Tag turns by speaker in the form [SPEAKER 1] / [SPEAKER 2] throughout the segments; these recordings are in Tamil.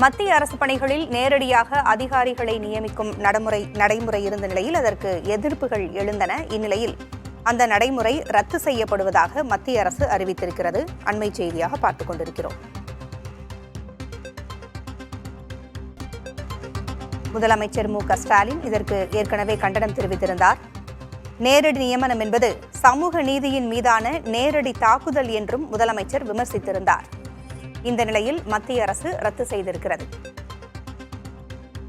[SPEAKER 1] மத்திய அரசு பணிகளில் நேரடியாக அதிகாரிகளை நியமிக்கும் நடைமுறை இருந்த நிலையில் அதற்கு எதிர்ப்புகள் எழுந்தன. இந்நிலையில் அந்த நடைமுறை ரத்து செய்யப்படுவதாக மத்திய அரசு அறிவித்திருக்கிறது. அண்மை செய்தியாக பார்த்துக் கொண்டிருக்கிறோம். முதலமைச்சர் மு.க.ஸ்டாலின் இதற்கு ஏற்கனவே கண்டனம் தெரிவித்திருந்தார். நேரடி நியமனம் என்பது சமூக நீதியின் மீதான நேரடி தாக்குதல் என்றும் முதலமைச்சர் விமர்சித்திருந்தார். இந்த நிலையில் மத்திய அரசு ரத்து செய்திருக்கிறது.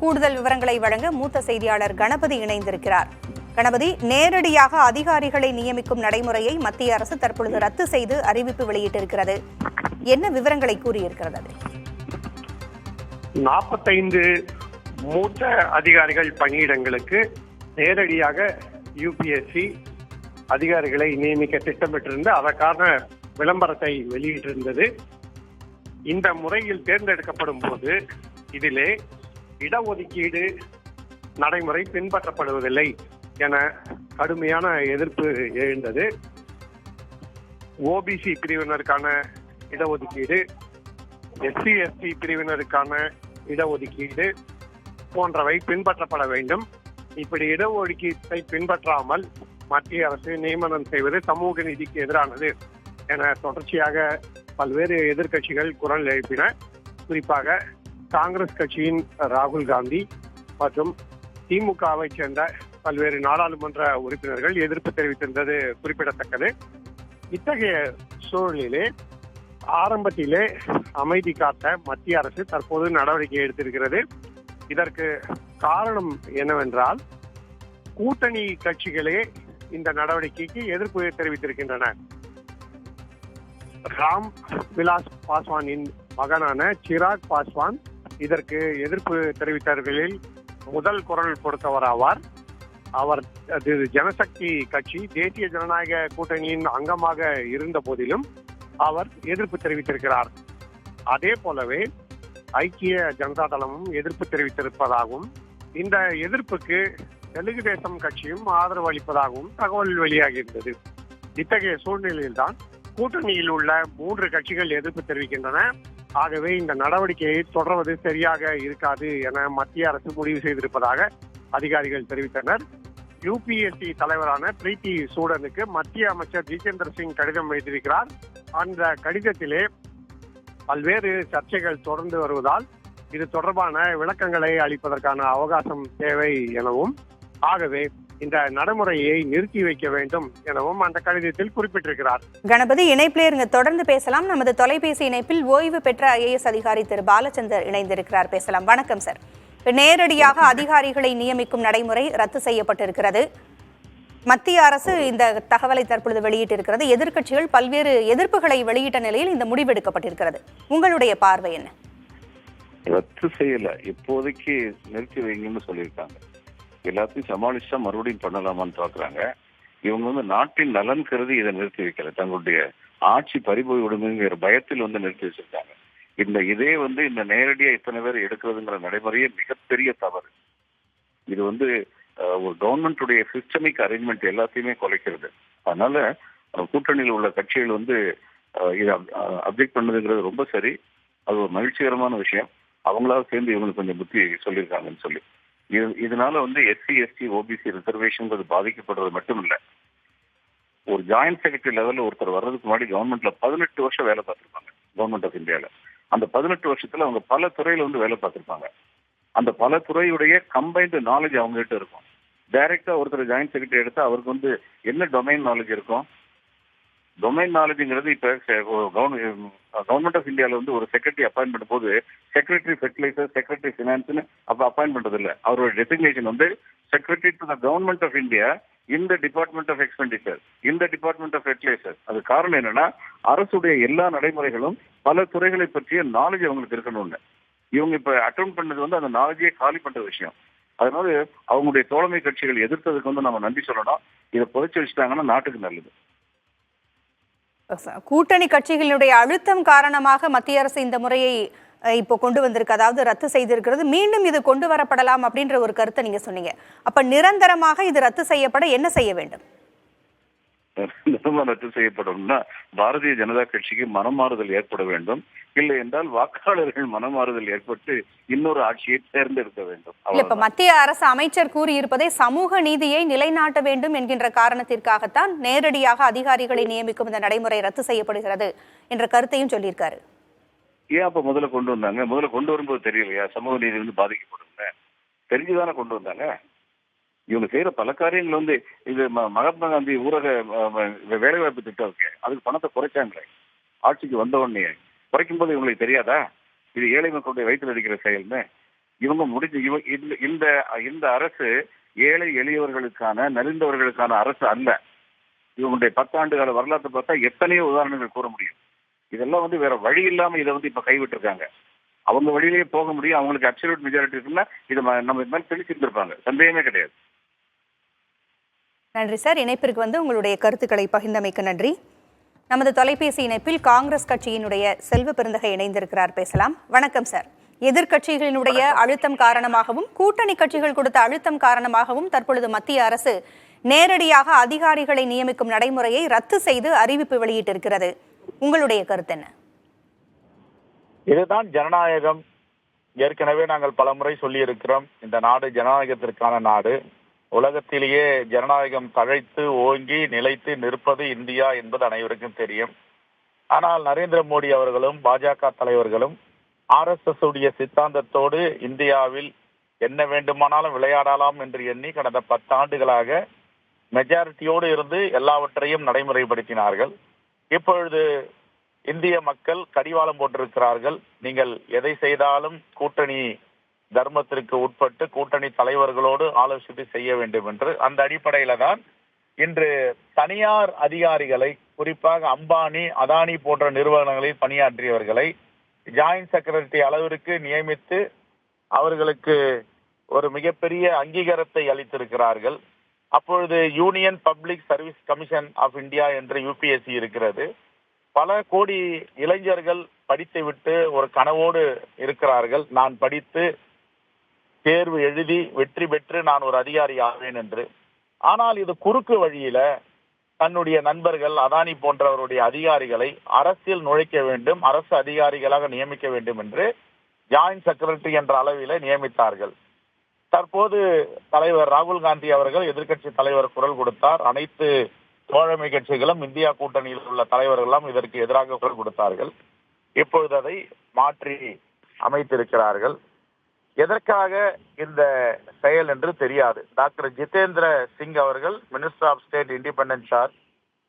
[SPEAKER 1] கூடுதல் விவரங்களை வழங்க மூத்த செய்தியாளர் கணபதி இணைந்திருக்கிறார். கணபதி, நேரடியாக அதிகாரிகளை நியமிக்கும் நடைமுறையை மத்திய அரசு தற்பொழுது ரத்து செய்து அறிவிப்பு வெளியிட்டிருக்கிறது. என்ன விவரங்களை கூறியிருக்கிறது?
[SPEAKER 2] 45 மூத்த அதிகாரிகள் பணியிடங்களுக்கு நேரடியாக யுபிஎஸ்சி அதிகாரிகளை நியமிக்க திட்டமிட்டிருந்து அதற்கான விளம்பரத்தை வெளியிட்டிருந்தது. இந்த முறையில் தேர்ந்தெடுக்கப்படும் போது இதிலே இடஒதுக்கீடு நடைமுறை பின்பற்றப்படுவதில்லை என கடுமையான எதிர்ப்பு எழுந்தது. ஓபிசி பிரிவினருக்கான இடஒதுக்கீடு, எஸ்சி எஸ்டி பிரிவினருக்கான இடஒதுக்கீடு போன்றவை பின்பற்றப்பட வேண்டும். இப்படி இடஒதுக்கீட்டை பின்பற்றாமல் மத்திய அரசு நியமனம் செய்வது சமூக நீதிக்கு எதிரானது என தொடர்ச்சியாக பல்வேறு எதிர்க்கட்சிகள் குரல் எழுப்பின. குறிப்பாக காங்கிரஸ் கட்சியின் ராகுல் காந்தி மற்றும் திமுகவை சேர்ந்த பல்வேறு நாடாளுமன்ற உறுப்பினர்கள் எதிர்ப்பு தெரிவித்திருந்தது குறிப்பிடத்தக்கது. இத்தகைய சூழலிலே ஆரம்பத்திலே அமைதி காத்த மத்திய அரசு தற்போது நடவடிக்கை எடுத்திருக்கிறது. இதற்கு காரணம் என்னவென்றால் கூட்டணி கட்சிகளே இந்த நடவடிக்கைக்கு எதிர்ப்பு தெரிவித்திருக்கின்றன. ராம் விலாஸ் பாஸ்வானின் மகனான சிராக் பாஸ்வான் இதற்கு எதிர்ப்பு தெரிவித்தவர்களில் முதல் குரல் கொடுத்தவர் ஆவார். அவர் ஜனசக்தி கட்சி தேசிய ஜனநாயக கூட்டணியின் அங்கமாக இருந்த போதிலும் அவர் எதிர்ப்பு தெரிவித்திருக்கிறார். அதே போலவே ஐக்கிய ஜனதா தளமும் எதிர்ப்பு தெரிவித்திருப்பதாகவும் இந்த எதிர்ப்புக்கு தெலுங்கு தேசம் கட்சியும் ஆதரவு அளிப்பதாகவும் தகவல் வெளியாகியிருந்தது. இத்தகைய சூழ்நிலையில்தான் கூட்டணியில் உள்ள 3 கட்சிகள் எதிர்ப்பு தெரிவிக்கின்றன. ஆகவே இந்த நடவடிக்கையை தொடர்வது சரியாக இருக்காது என மத்திய அரசு முடிவு செய்திருப்பதாக அதிகாரிகள் தெரிவித்தனர். யுபிஎஸ்சி தலைவரான பிரீத்தி சூடனுக்கு மத்திய அமைச்சர் ஜிதேந்திர சிங் கடிதம் எழுதியிருக்கிறார். அந்த கடிதத்திலே பல்வேறு சர்ச்சைகள் தொடர்ந்து வருவதால் இது தொடர்பான விளக்கங்களை அளிப்பதற்கான அவகாசம் தேவை எனவும், ஆகவே இந்த நடைமுறையை நிறுத்தி வைக்க வேண்டும் எனவும் அந்த கடிதத்தில் குறிப்பிட்டிருக்கிறார்.
[SPEAKER 1] கணபதி, இணைப்பிலே இருங்க, தொடர்ந்து பேசலாம். நமது தொலைபேசி இணைப்பில் ஓய்வு பெற்ற ஐஏஎஸ் அதிகாரி திரு பாலச்சந்தர் இணைந்திருக்கிறார். பேசலாம். வணக்கம் சார். நேரடியாக அதிகாரிகளை நியமிக்கும் நடைமுறை ரத்து செய்யப்பட்டிருக்கிறது. மத்திய அரசு இந்த தகவலை தற்பொழுது வெளியிட்டிருக்கிறது. எதிர்க்கட்சிகள் பல்வேறு எதிர்ப்புகளை வெளியிட்ட நிலையில் இந்த முடிவு எடுக்கப்பட்டிருக்கிறது. உங்களுடைய பார்வை என்ன?
[SPEAKER 3] ரத்து செய்யல, இப்போதைக்கு நிறுத்தி வைங்கன்னு சொல்லியிருக்காங்க. எல்லாத்தையும் சமாளிச்சா மறுபடியும் பண்ணலாமான்னு பாக்குறாங்க. இவங்க நாட்டின் நலன் கருதி இதை நிறுத்தி வைக்கல, தங்களுடைய ஆட்சி பறிபோய் விடுங்கிற பயத்தில் நிறுத்தி வச்சிருக்காங்க. இதே இந்த நேரடியா இத்தனை பேர் எடுக்கிறதுங்கிற நடைமுறையே மிகப்பெரிய தவறு. இது ஒரு கவர்மெண்டுடைய சிஸ்டமிக் அரேஞ்ச்மெண்ட் எல்லாத்தையுமே குலைக்கிறது. அதனால கூட்டணியில் உள்ள கட்சிகள் இதை அப்ஜெக்ட் பண்ணதுங்கிறது ரொம்ப சரி. அது ஒரு மகிழ்ச்சிகரமான விஷயம். அவங்களாவது சேர்ந்து இவங்களுக்கு கொஞ்சம் புத்தி சொல்லியிருக்காங்கன்னு சொல்லி இதனால எஸ்சி எஸ்டி ஓபிசி ரிசர்வேஷன் பாதிக்கப்படுறது மட்டும் இல்லை. ஒரு ஜாயிண்ட் செக்ரட்டரி லெவலில் ஒருத்தர் வர்றதுக்கு முன்னாடி கவர்மெண்ட்ல 18 வருஷம் வேலை பார்த்திருப்பாங்க. கவர்மெண்ட் ஆஃப் இந்தியாவில் அந்த 18 வருஷத்துல அவங்க பல துறையில வேலை பார்த்திருப்பாங்க. அந்த பல துறையுடைய கம்பைன்டு நாலேஜ் அவங்க கிட்ட இருக்கும். டைரக்டா ஒருத்தர் ஜாயிண்ட் செக்ரட்டரி எடுத்தா அவருக்கு என்ன டொமைன் நாலேஜ் இருக்கும்? டொமைன் நாலேஜ்ங்கிறது இப்ப கவர்மெண்ட் ஆஃப் இந்தியாவில் ஒரு செக்ரட்டரி அப்பாயின்ட் பண்ணும் போது செக்ரட்டரி ஃபெர்டிலைசர், செக்ரட்டரி ஃபினான்ஸ்னு அப்ப அப்பாயின்ட் பண்றது இல்லை. அவரோட designation secretary to the government of India இந்த டிபார்ட்மெண்ட் ஆஃப் எக்ஸ்பெண்டிச்சர், இந்த டிபார்ட்மெண்ட் ஆஃப் ஃபெர்டிலைசர். அது காரணம் என்னன்னா அரசுடைய எல்லா நடைமுறைகளும் பல துறைகளை பற்றிய நாலேஜ் அவங்களுக்கு இருக்கணும்னு. இவங்க இப்ப அட்டெண்ட் பண்ணது அந்த நாலேஜையே காலி பண்ற விஷயம். அதனால அவங்களுடைய தோழமை கட்சிகள் எதிர்த்ததுக்கு நம்ம நன்றி சொல்லணும். இதை புதைச்சு வச்சுட்டாங்கன்னா நாட்டுக்கு நல்லது.
[SPEAKER 1] கூட்டணி கட்சிகளுடைய அழுத்தம் காரணமாக மத்திய அரசு இந்த முறையை இப்போ கொண்டு வந்திருக்கு, அதாவது ரத்து செய்திருக்கிறது. மீண்டும் இது கொண்டு வரப்படலாம் அப்படின்ற ஒரு கருத்தை நீங்க சொன்னீங்க. அப்ப நிரந்தரமாக இது ரத்து செய்யப்பட என்ன செய்ய வேண்டும்?
[SPEAKER 3] ரத்து செய்யப்படும்னா பாரதிய ஜனதா கட்சிக்கு மனமாறுதல் ஏற்பட வேண்டும். இல்லை என்றால் வாக்காளர்கள் மனமாறுதல் ஏற்பட்டு இன்னொரு ஆட்சியை தேர்ந்தெடுக்க வேண்டும்.
[SPEAKER 1] இப்ப மத்திய அரசு அமைச்சர் கூறியிருப்பதை சமூக நீதியை நிலைநாட்ட வேண்டும் என்கின்ற காரணத்திற்காகத்தான் நேரடியாக அதிகாரிகளை நியமிக்கும் இந்த நடைமுறை ரத்து செய்யப்படுகிறது என்ற கருத்தையும் சொல்லியிருக்காரு.
[SPEAKER 3] ஏன் அப்ப முதல்ல கொண்டு வந்தாங்க? முதல்ல கொண்டு வரும்போது தெரியலையா சமூக நீதி பாதிக்கப்படுங்க? தெரிஞ்சுதானே கொண்டு வந்தாங்க. இவங்க செய்யற பல காரியங்கள் இது மகாத்மா காந்தி ஊரக வேலைவாய்ப்பு திட்டம் இருக்கு, அதுக்கு பணத்தை குறைச்சாங்களே ஆட்சிக்கு வந்த உடனே. குறைக்கும் போது இவங்களுக்கு தெரியாதா இது ஏழை மக்களுடைய வயிற்றில் அடிக்கிற செயல்னு? இவங்க இந்த அரசு ஏழை எளியவர்களுக்கான நலிந்தவர்களுக்கான அரசு அல்ல. இவங்களுடைய 10 ஆண்டு கால வரலாற்றை பார்த்தா எத்தனையோ உதாரணங்கள் கூற முடியும். இதெல்லாம் வேற வழி இல்லாம இதை இப்ப கைவிட்டு இருக்காங்க. அவங்க வழியிலேயே போக முடியும். அவங்களுக்கு அப்சல்யூட் மெஜாரிட்டி இருக்குன்னா இதை நம்ம இது மாதிரி தெளிச்சிருந்திருப்பாங்க, சந்தேகமே கிடையாது.
[SPEAKER 1] நன்றி சார். இணைப்பிற்கு உங்களுடைய கருத்துக்களை பகிர்ந்தமைக்கு நன்றி. நமது தொலைபேசி இணைப்பில் காங்கிரஸ் கட்சியினுடைய செல்வ பெருந்தகை இணைந்திருக்கிறார், பேசலாம். வணக்கம் சார். எதிர்கட்சிகளினுடைய அழுத்தம் காரணமாகவும் கூட்டணி கட்சிகள் கொடுத்த அழுத்தம் காரணமாகவும் தற்பொழுது மத்திய அரசு நேரடியாக அதிகாரிகளை நியமிக்கும் நடைமுறையை ரத்து செய்து அறிவிப்பு வெளியிட்டிருக்கிறது. உங்களுடைய கருத்து என்ன?
[SPEAKER 4] இதுதான் ஜனநாயகம். ஏற்கனவே நாங்கள் பலமுறை சொல்லி இருக்கிறோம், இந்த நாடு ஜனநாயகத்திற்கான நாடு. உலகத்திலேயே ஜனநாயகம் தழைத்து ஓங்கி நிலைத்து நிற்பது இந்தியா என்பது அனைவருக்கும் தெரியும். ஆனால் நரேந்திர மோடி அவர்களும் பாஜக தலைவர்களும் RSS உடைய சித்தாந்தத்தோடு இந்தியாவில் என்ன வேண்டுமானாலும் விளையாடலாம் என்று எண்ணி கடந்த 10 ஆண்டுகளாக மெஜாரிட்டியோடு இருந்து எல்லாவற்றையும் நடைமுறைப்படுத்தினார்கள். இப்பொழுது இந்திய மக்கள் கடிவாளம் போட்டிருக்கிறார்கள். நீங்கள் எதை செய்தாலும் கூட்டணி தர்மத்திற்கு உட்பட்டு கூட்டணி தலைவர்களோடு ஆலோசித்து செய்ய வேண்டும் என்று. அந்த அடிப்படையில தான் இன்று தனியார் அதிகாரிகளை, குறிப்பாக அம்பானி அதானி போன்ற நிறுவனங்களில் பணியாற்றியவர்களை ஜாயிண்ட் செக்ரட்டரி அளவிற்கு நியமித்து அவர்களுக்கு ஒரு மிகப்பெரிய அங்கீகாரத்தை அளித்திருக்கிறார்கள். அப்பொழுது union public service commission of India என்று UPSC இருக்கிறது. பல கோடி இளைஞர்கள் படித்துவிட்டு ஒரு கனவோடு இருக்கிறார்கள், நான் படித்து தேர்வு எழுதி வெற்றி பெற்று நான் ஒரு அதிகாரி ஆவேன் என்று. ஆனால் இது குறுக்கு வழியில தன்னுடைய நண்பர்கள் அதானி போன்றவருடைய அதிகாரிகளை அரசியல் நுழைக்க வேண்டும், அரசு அதிகாரிகளாக நியமிக்க வேண்டும் என்று ஜாயிண்ட் செக்ரட்டரி என்ற அளவில நியமித்தார்கள். தற்போது தலைவர் ராகுல் காந்தி அவர்கள் எதிர்க்கட்சி தலைவர் குரல் கொடுத்தார். அனைத்து தோழமை கட்சிகளும் இந்தியா கூட்டணியில் உள்ள தலைவர்களும் இதற்கு எதிராக குரல் கொடுத்தார்கள். இப்பொழுது அதை மாற்றி அமைத்திருக்கிறார்கள். எதற்காக இந்த செயல் என்று தெரியாது. டாக்டர் ஜிதேந்திர சிங் அவர்கள் minister of state independent charge,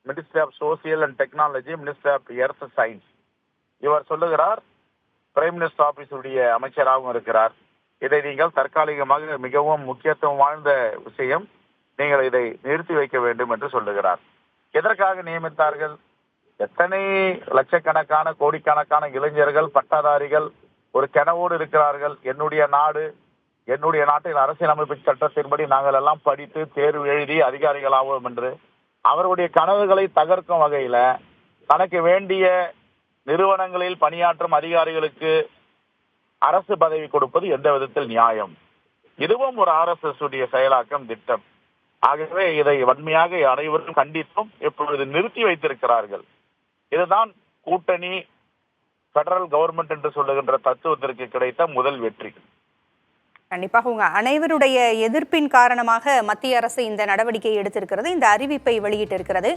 [SPEAKER 4] minister of social and technology, minister of earth science. இவர் சொல்லுகிறார், பிரைம் மினிஸ்டர் ஆபீஸுடைய அமைச்சராகவும் இருக்கிறார். இதை நீங்கள் தற்காலிகமாக மிகவும் முக்கியத்துவம் வாய்ந்த விஷயம், நீங்கள் இதை நிறுத்தி வைக்க வேண்டும் என்று சொல்லுகிறார். எதற்காக நியமித்தார்கள்? எத்தனை லட்சக்கணக்கான கோடிக்கணக்கான இளைஞர்கள் பட்டதாரிகள் ஒரு கனவோடு இருக்கிறார்கள். என்னுடைய நாடு, என்னுடைய நாட்டின் அரசியலமைப்பு சட்டத்தின்படி நாங்கள் எல்லாம் படித்து தேர்வு எழுதி அதிகாரிகள் ஆவோம் என்று. அவருடைய கனவுகளை தகர்க்கும் வகையில தனக்கு வேண்டிய நிறுவனங்களில் பணியாற்றும் அதிகாரிகளுக்கு அரசு பதவி கொடுப்பது எந்த விதத்தில் நியாயம்? இதுவும் ஒரு RSS உடைய செயலாக்கம், திட்டம். ஆகவே இதை வன்மையாக அனைவரும் கண்டித்தும் இப்பொழுது நிறுத்தி வைத்திருக்கிறார்கள். இதுதான் கூட்டணி பெடரல் கவர்மெண்ட் என்று சொல்லுகின்ற தத்துவத்திற்கு கிடைத்த முதல் வெற்றி.
[SPEAKER 1] கண்டிப்பாக உங்க அனைவருடைய எதிர்ப்பின் காரணமாக மத்திய அரசு இந்த நடவடிக்கையை எடுத்திருக்கிறது, இந்த அறிவிப்பை வெளியிட்டிருக்கிறது.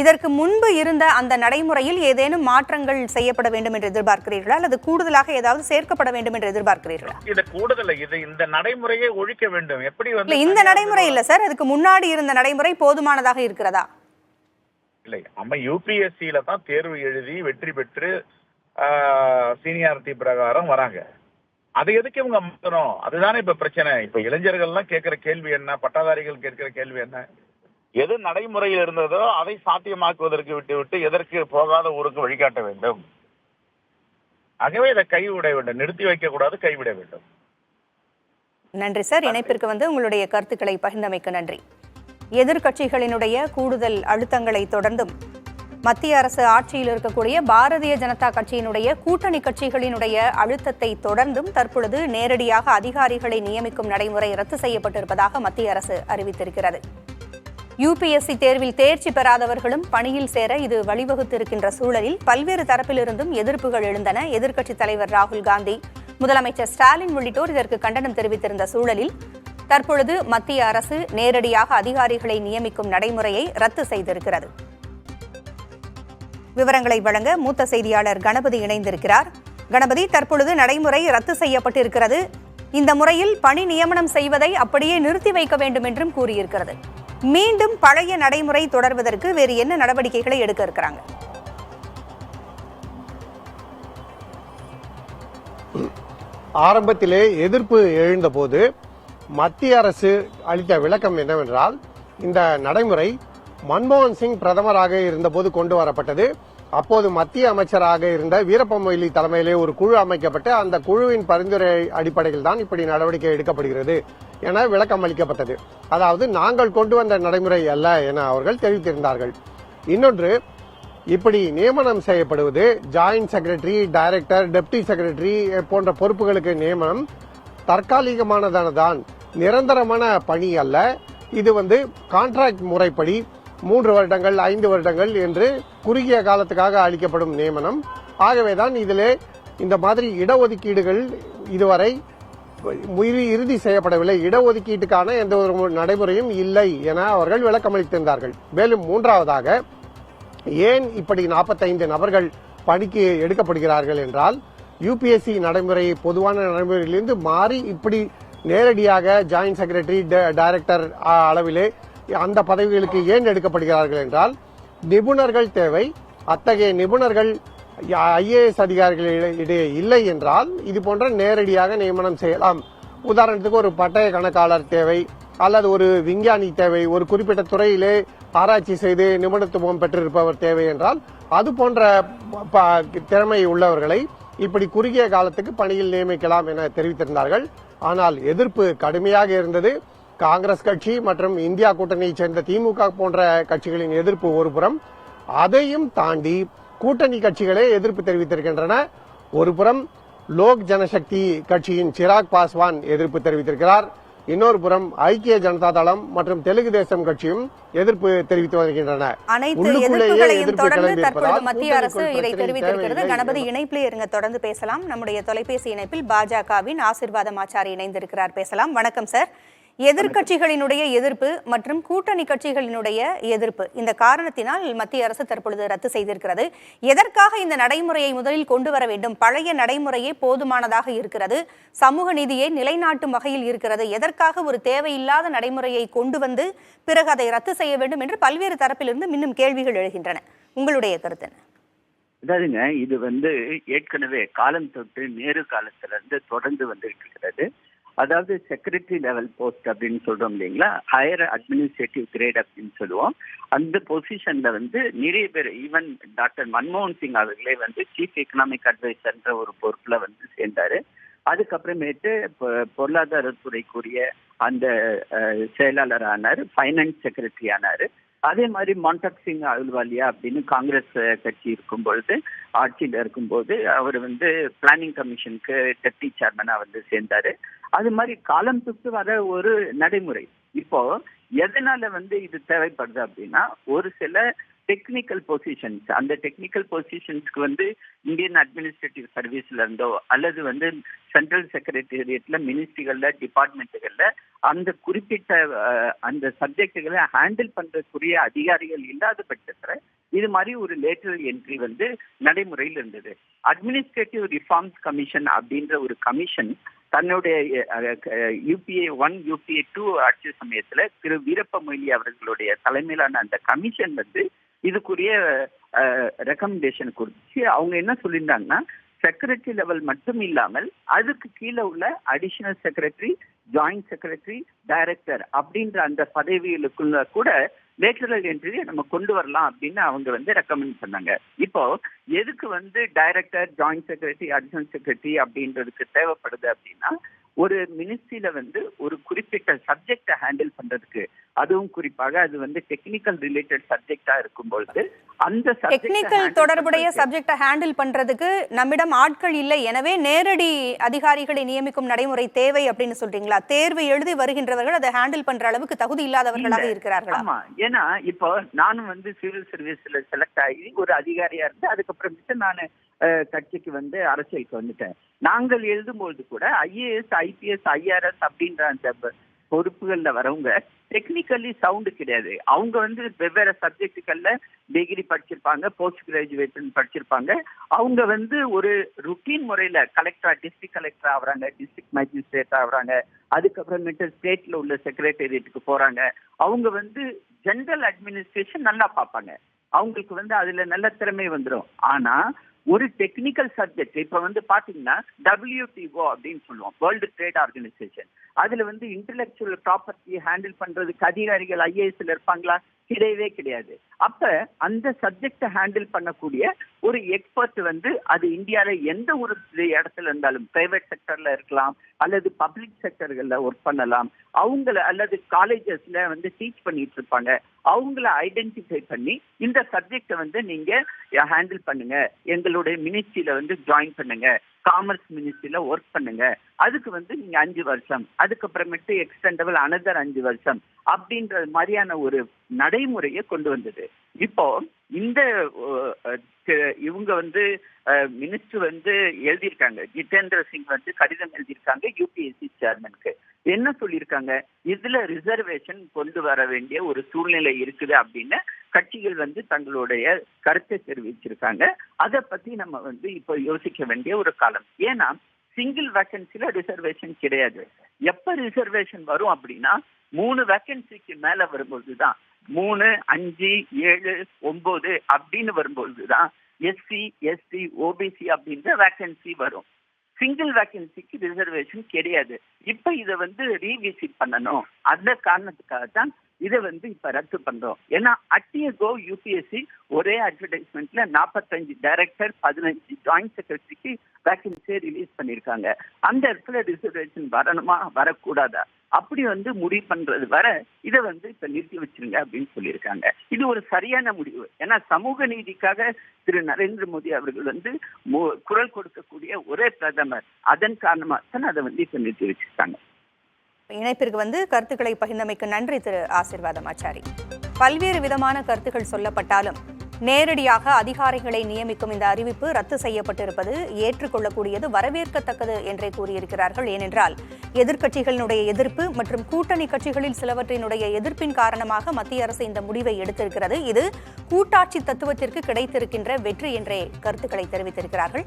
[SPEAKER 1] இதற்கு முன்பு இருந்த அந்த நடைமுறையில் ஏதேனும் மாற்றங்கள் செய்யப்பட வேண்டும் என்று எதிர்பார்க்கிறீர்களா, அல்லது கூடுதலாக ஏதாவது சேர்க்கப்பட வேண்டும் என்று எதிர்பார்க்கிறீர்களா?
[SPEAKER 4] இது கூடுதல், இது இந்த நடைமுறையை ஒழிக்க வேண்டும். எப்படி
[SPEAKER 1] இந்த நடைமுறை இல்ல சார், அதுக்கு முன்னாடி இருந்த நடைமுறை போதுமானதாக இருக்கிறதா?
[SPEAKER 4] இல்லை, நம்ம UPSCல தான் தேர்வு எழுதி வெற்றி பெற்று சீனியாரிட்டி பிரகாரம் வராங்க. அதை எதுக்கு இவங்க மாற்றணும்? அதுதானே இப்ப பிரச்சனை. இப்ப இளைஞர்கள்லாம் கேட்கிற கேள்வி என்ன, பட்டதாரிகள் கேட்கிற கேள்வி என்ன? எது நடைமுறையில் இருந்ததோ அதை சாத்தியமாக்குவதற்கு விட்டுவிட்டு எதற்கு போகாத ஊருக்கு வழிகாட்ட வேண்டும். ஆகவே இதை கைவிட வேண்டும், நிறுத்தி வைக்க கூடாது, கைவிட வேண்டும்.
[SPEAKER 1] நன்றி சார். இணைப்பிற்கு உங்களுடைய கருத்துக்களை பகிர்ந்தமைக்கு நன்றி. எதிர்கட்சிகளினுடைய கூடுதல் அழுத்தங்களை தொடர்ந்தும் மத்திய அரசு ஆட்சியில் இருக்கக்கூடிய பாரதிய ஜனதா கட்சியினுடைய கூட்டணி கட்சிகளினுடைய அழுத்தத்தை தொடர்ந்தும் தற்பொழுது நேரடியாக அதிகாரிகளை நியமிக்கும் நடைமுறை ரத்து செய்யப்பட்டிருப்பதாக மத்திய அரசு அறிவித்திருக்கிறது. யுபிஎஸ்சி தேர்வில் தேர்ச்சி பெறாதவர்களும் பணியில் சேர இது வழிவகுத்திருக்கின்ற சூழலில் பல்வேறு தரப்பிலிருந்தும் எதிர்ப்புகள் எழுந்தன. எதிர்க்கட்சித் தலைவர் ராகுல் காந்தி, முதலமைச்சர் ஸ்டாலின் உள்ளிட்டோர் இதற்கு கண்டனம் தெரிவித்திருந்த சூழலில் தற்பொழுது மத்திய அரசு நேரடியாக அதிகாரிகளை நியமிக்கும் நடைமுறையை ரத்து செய்திருக்கிறது. விவரங்களை வழங்க மூத்த செய்தியாளர் கணபதி இணைந்திருக்கிறார். கணபதி, தற்பொழுது நடைமுறை ரத்து செய்யப்பட்டிருக்கிறது. இந்த முறையில் பணி நியமனம் செய்வதை அப்படியே நிறுத்தி வைக்க வேண்டும் என்றும் கூறியிருக்கிறது. மீண்டும் பழைய நடைமுறை தொடர்வதற்கு வேறு என்ன நடவடிக்கைகளை எடுக்க இருக்கிறாங்க?
[SPEAKER 5] ஆரம்பத்திலே எதிர்ப்பு எழுந்தபோது மத்திய அரசு அளித்த விளக்கம் என்னவென்றால், இந்த நடைமுறை மன்மோகன் சிங் பிரதமராக இருந்தபோது கொண்டு வரப்பட்டது. அப்போது மத்திய அமைச்சராக இருந்த வீரப்ப மொய்லி தலைமையிலே ஒரு குழு அமைக்கப்பட்டு அந்த குழுவின் பரிந்துரை அடிப்படையில் தான் இப்படி நடவடிக்கை எடுக்கப்படுகிறது என விளக்கம் அளிக்கப்பட்டது. அதாவது நாங்கள் கொண்டு வந்த நடைமுறை அல்ல என அவர்கள் தெரிவித்திருந்தார்கள். இன்னொன்று, இப்படி நியமனம் செய்யப்படுவது joint secretary, director, deputy secretary போன்ற பொறுப்புகளுக்கு நியமனம் தற்காலிகமானதானதான், நிரந்தரமான பணி அல்ல. இது கான்ட்ராக்ட் முறைப்படி 3 வருடங்கள் 5 வருடங்கள் என்று குறுகிய காலத்துக்காக அளிக்கப்படும் நியமனம். ஆகவேதான் இதிலே இந்த மாதிரி இடஒதுக்கீடுகள் இதுவரை இறுதி செய்யப்படவில்லை. இடஒதுக்கீட்டுக்கான எந்த ஒரு நடைமுறையும் இல்லை என அவர்கள் விளக்கமளித்திருந்தார்கள். மேலும் மூன்றாவதாக, ஏன் இப்படி 45 நபர்கள் பணிக்கு எடுக்கப்படுகிறார்கள் என்றால், யுபிஎஸ்சி நடைமுறை பொதுவான நடைமுறையிலிருந்து மாறி இப்படி நேரடியாக ஜாயிண்ட் செக்ரட்டரி, டைரக்டர் அளவிலே அந்த பதவிகளுக்கு ஏன் எடுக்கப்படுகிறார்கள் என்றால், நிபுணர்கள் தேவை. அத்தகைய நிபுணர்கள் ஐஏஎஸ் அதிகாரிகளிடையே இல்லை என்றால் இது போன்ற நேரடியாக நியமனம் செய்யலாம். உதாரணத்துக்கு ஒரு பட்டய கணக்காளர் தேவை, அல்லது ஒரு விஞ்ஞானி தேவை, ஒரு குறிப்பிட்ட துறையிலே ஆராய்ச்சி செய்து நிபுணத்துவம் பெற்றிருப்பவர் தேவை என்றால் அது போன்ற திறமை உள்ளவர்களை இப்படி குறுகிய காலத்துக்கு பணியில் நியமிக்கலாம் என தெரிவித்திருந்தார்கள். ஆனால் எதிர்ப்பு கடுமையாக இருந்தது. காங்கிரஸ் கட்சி மற்றும் இந்தியா கூட்டணியைச் சேர்ந்த திமுக போன்ற கட்சிகளின் எதிர்ப்பு ஒருபுறம், அதையும் தாண்டி கூட்டணி கட்சிகளே எதிர்ப்பு தெரிவித்திருக்கின்றன. ஒருபுறம் லோக் ஜனசக்தி கட்சியின் சிராக் பாஸ்வான் எதிர்ப்பு தெரிவித்திருக்கிறார். இன்னொரு புறம் ஐக்கிய ஜனதா தளம் மற்றும் தெலுங்கு தேசம் கட்சியும் எதிர்ப்பு தெரிவித்து வருகின்றன.
[SPEAKER 1] அனைத்து எதிர்ப்புகளையும் தொடர்ந்து தற்போது மத்திய அரசு இதை தெரிவித்திருக்கிறது. கணபதி, இணைப்பிலே இருங்க, தொடர்ந்து பேசலாம். நம்முடைய தொலைபேசி இணைப்பில் பாஜகவின் ஆசீர்வாதம் ஆச்சாரி இணைந்திருக்கிறார். பேசலாம். வணக்கம் சார். எதிர்க்கட்சிகளினுடைய எதிர்ப்பு மற்றும் கூட்டணி கட்சிகளினுடைய எதிர்ப்பு, இந்த காரணத்தினால் மத்திய அரசு தற்பொழுது ரத்து செய்திருக்கிறது. எதற்காக இந்த நடைமுறையை முதலில் கொண்டு வர வேண்டும்? பழைய நடைமுறையே போதுமானதாக இருக்கிறது, சமூக நீதியை நிலைநாட்டும் வகையில் இருக்கிறது. எதற்காக ஒரு தேவையில்லாத நடைமுறையை கொண்டு வந்து பிறகு அதை ரத்து செய்ய வேண்டும் என்று பல்வேறு தரப்பிலிருந்து இன்னும் கேள்விகள் எழுகின்றன. உங்களுடைய கருத்து என்ன?
[SPEAKER 6] அதாவதுங்க, இது ஏற்கனவே காலம் தொட்டு நேரு காலத்திலிருந்து தொடர்ந்து வந்துட்டு இருக்கிறது. அதாவது செக்ரட்டரி லெவல் போஸ்ட் அப்படின்னு சொல்றோம் இல்லைங்களா, ஹையர் அட்மினிஸ்ட்ரேட்டிவ் கிரேட் அப்படின்னு சொல்லுவோம். அந்த பொசிஷன்ல நிறைய பேர், ஈவன் டாக்டர் மன்மோகன் சிங் அவர்களே சீஃப் எக்கனாமிக் அட்வைசர்ன்ற ஒரு பொறுப்புல சேர்ந்தாரு. அதுக்கப்புறமேட்டு பொருளாதாரத்துறைக்குரிய அந்த செயலாளர் ஆனாரு, ஃபைனான்ஸ் செக்ரட்டரி ஆனாரு. அதே மாதிரி மான்டக் சிங் அலுவாலியா அப்படின்னு காங்கிரஸ் கட்சி இருக்கும் பொழுது, ஆட்சியில் இருக்கும்போது அவர் பிளானிங் கமிஷனுக்கு டெப்டி சேர்மனா சேர்ந்தாரு. அது மாதிரி காலம் தொட்டு வர ஒரு நடைமுறை. இப்போ எதனால இது தேவைப்படுது அப்படின்னா, ஒரு சில டெக்னிக்கல் பொசிஷன்ஸ், அந்த டெக்னிக்கல் பொசிஷன்ஸ்க்கு இந்தியன் அட்மினிஸ்ட்ரேட்டிவ் சர்வீஸ்ல இருந்தோ அல்லது சென்ட்ரல் செக்ரட்டேரியட்ல, மினிஸ்ட்ரிகள்ல, டிபார்ட்மெண்ட்டுகள்ல அந்த குறிப்பிட்ட அந்த சப்ஜெக்டுகளை ஹேண்டில் பண்றதுக்குரிய அதிகாரிகள் இல்லாத பட்சத்துல இது மாதிரி ஒரு லேட்டரல் என்ட்ரி நடைமுறையில் இருந்தது. அட்மினிஸ்ட்ரேட்டிவ் ரிஃபார்ம்ஸ் கமிஷன் அப்படின்ற ஒரு கமிஷன் தன்னுடைய UPA 1, UPA 2 ஆட்சி சமயத்துல திரு வீரப்ப மொய்லி அவர்களுடைய தலைமையிலான அந்த கமிஷன் இதுக்குரிய ரெக்கமெண்டேஷன் கொடுத்து அவங்க என்ன சொல்லியிருந்தாங்கன்னா, செக்ரட்டரி லெவல் மட்டும் இல்லாமல் அதுக்கு கீழே உள்ள additional secretary, joint secretary, director அப்படின்ற அந்த பதவிகளுக்குள்ள கூட லேட்டரல் என்ட்ரி நம்ம கொண்டு வரலாம் அப்படின்னு அவங்க ரெக்கமெண்ட் பண்ணாங்க. இப்போ எதுக்கு director, joint secretary, additional secretary அப்படின்றதுக்கு தேவைப்படுது அப்படின்னா, ஒரு மினிஸ்ட்ரியில ஒரு குறிப்பிட்ட சப்ஜெக்டை ஹேண்டில் பண்றதுக்கு, அதுவும் குறிப்பாக அது டெக்னிக்கல் ரிலேட்டட் சப்ஜெக்டா இருக்கும் பொழுது அந்த
[SPEAKER 1] டெக்னிக்கல் தொடர்புடைய சப்ஜெக்டை ஹேண்டில் பண்றதுக்கு நம்மிடம் ஆட்கள் இல்லை, எனவே நேரடி அதிகாரிகளை நியமிக்கும் நடைமுறை தேவை அப்படின்னு சொல்றீங்களா? தேர்வு எழுதி வருகின்றவர்கள் அதை ஹேண்டில் பண்ற அளவுக்கு தகுதி இல்லாதவர்களாக இருக்கிறார்களா?
[SPEAKER 6] ஆமா, ஏன்னா இப்போ நானும் வந்து சிவில் சர்வீஸ்ல செலக்ட் ஆகி ஒரு அதிகாரியா இருந்து அதுக்கப்புறமேட்டு நான் கட்சிக்கு வந்து அரசியலுக்கு வந்துட்டேன். நாங்கள் எழுதும்போது கூட IAS, IPS, IRS அப்படின்ற அந்த பொறுப்புகள்ல வரவங்க டெக்னிக்கலி சவுண்டு கிடையாது. அவங்க வந்து வெவ்வேறு சப்ஜெக்டுகள்ல டிகிரி படிச்சிருப்பாங்க, போஸ்ட் கிராஜுவேஷன் படிச்சிருப்பாங்க. அவங்க வந்து ஒரு ருட்டீன் முறையில கலெக்டர், டிஸ்ட்ரிக்ட் கலெக்டர் ஆகுறாங்க, டிஸ்ட்ரிக்ட் மேஜிஸ்ட்ரேட் ஆகுறாங்க, அதுக்கப்புறமேட்டு ஸ்டேட்ல உள்ள செக்ரட்டேரியட்டுக்கு போறாங்க. அவங்க வந்து ஜெனரல் அட்மினிஸ்ட்ரேஷன் நல்லா பார்ப்பாங்க, அவங்களுக்கு வந்து அதுல நல்ல திறமை வந்துடும். ஆனா ஒரு டெக்னிக்கல் சப்ஜெக்ட் இப்ப வந்து பாத்தீங்கன்னா WTO அப்படின்னு சொல்லுவோம், வேர்ல்டு ட்ரேட் ஆர்கனைசேஷன். அதுல வந்து இன்டெலெக்சுவல் ப்ராப்பர்ட்டி ஹேண்டில் பண்றதுக்கு அதிகாரிகள் IASல இருப்பாங்களா? கிடையவே கிடையாது. அப்ப அந்த சப்ஜெக்டை ஹேண்டில் பண்ணக்கூடிய ஒரு எக்ஸ்பர்ட் வந்து அது இந்தியால எந்த ஒரு இடத்துல இருந்தாலும், பிரைவேட் செக்டர்ல இருக்கலாம் அல்லது பப்ளிக் செக்டர்கள்ல ஒர்க் பண்ணலாம், அவங்கள அல்லது காலேஜஸ்ல வந்து டீச் பண்ணிட்டு இருப்பாங்க, அவங்கள ஐடென்டிஃபை பண்ணி இந்த சப்ஜெக்டை வந்து நீங்க ஹேண்டில் பண்ணுங்க, எங்களுடைய மினிஸ்ட்ரியில வந்து ஜாயின் பண்ணுங்க, காமர்ஸ் மினிஸ்ட்ரியில ஒர்க் பண்ணுங்க, அதுக்கு வந்து நீங்க 5 வருஷம், அதுக்கப்புறமேட்டு எக்ஸ்டெண்டபிள் அனதர் 5 வருஷம் அப்படின்ற மாதிரியான ஒரு நடைமுறையை கொண்டு வந்தது. இப்போ இந்த இவங்க வந்து மினிஸ்டர் வந்து எழுதியிருக்காங்க, ஜிதேந்திர சிங் வந்து கடிதம் எழுதியிருக்காங்க UPSC சேர்மனுக்கு. என்ன சொல்லியிருக்காங்க? இதுல ரிசர்வேஷன் கொண்டு வர வேண்டிய ஒரு சூழ்நிலை இருக்குது அப்படின்னு கட்சிகள் வந்து தங்களுடைய கருத்தை தெரிவிச்சிருக்காங்க. அதை பத்தி நம்ம வந்து இப்போ யோசிக்க வேண்டிய ஒரு காலம். ஏன்னா சிங்கிள் வேக்கன்சில ரிசர்வேஷன் கிடையாது. எப்ப ரிசர்வேஷன் வரும் அப்படின்னா 3 வேக்கன்சிக்கு மேல வரும்போதுதான், 3, 5, 7, 9 அப்படின்னு வரும்போதுதான் SC, ST, OBC அப்படின்ற வேக்கன்சி வரும். சிங்கிள் வேக்கன்சிக்கு ரிசர்வேஷன் கிடையாது. இப்ப இதை வந்து ரீவிசிட் பண்ணணும். அந்த காரணத்துக்காக தான் இதை வந்து இப்ப ரத்து பண்றோம். ஏன்னா அட்டியகோ UPSC ஒரே அட்வர்டைஸ்மெண்ட்ல 45 டைரக்டர், 15 ஜாயிண்ட் செக்ரட்டரிக்கு வேக்கன்சியை ரிலீஸ் பண்ணிருக்காங்க. அந்த இடத்துல ரிசர்வேஷன் வரணுமா வரக்கூடாதா அப்படி வந்து முடிவு பண்றது வர இதை வந்து இப்ப நிறுத்தி வச்சிருங்க அப்படின்னு சொல்லியிருக்காங்க. இது ஒரு சரியான முடிவு. ஏன்னா சமூக நீதிக்காக திரு நரேந்திர மோடி அவர்கள் வந்து குரல் கொடுக்கக்கூடிய ஒரே பிரதமர். அதன் காரணமா தான் அதை வந்து இப்ப நிறுத்தி வச்சிருக்காங்க.
[SPEAKER 1] இணைப்பிற்கு வந்து கருத்துக்களை பகிர்ந்தமைக்கு நன்றி திரு ஆசீர்வாதம் ஆச்சாரி. பல்வேறு விதமான கருத்துக்கள் சொல்லப்பட்டாலும் நேரடியாக அதிகாரிகளை நியமிக்கும் இந்த அறிவிப்பு ரத்து செய்யப்பட்டிருப்பது ஏற்றுக்கொள்ளக்கூடியது, வரவேற்கத்தக்கது என்றே கூறியிருக்கிறார்கள். ஏனென்றால் எதிர்க்கட்சிகளினுடைய எதிர்ப்பு மற்றும் கூட்டணி கட்சிகளில் சிலவற்றினுடைய எதிர்ப்பின் காரணமாக மத்திய அரசு இந்த முடிவை எடுத்திருக்கிறது. இது கூட்டாட்சி தத்துவத்திற்கு கிடைத்திருக்கின்ற வெற்றி என்றே கருத்துக்களை தெரிவித்திருக்கிறார்கள்.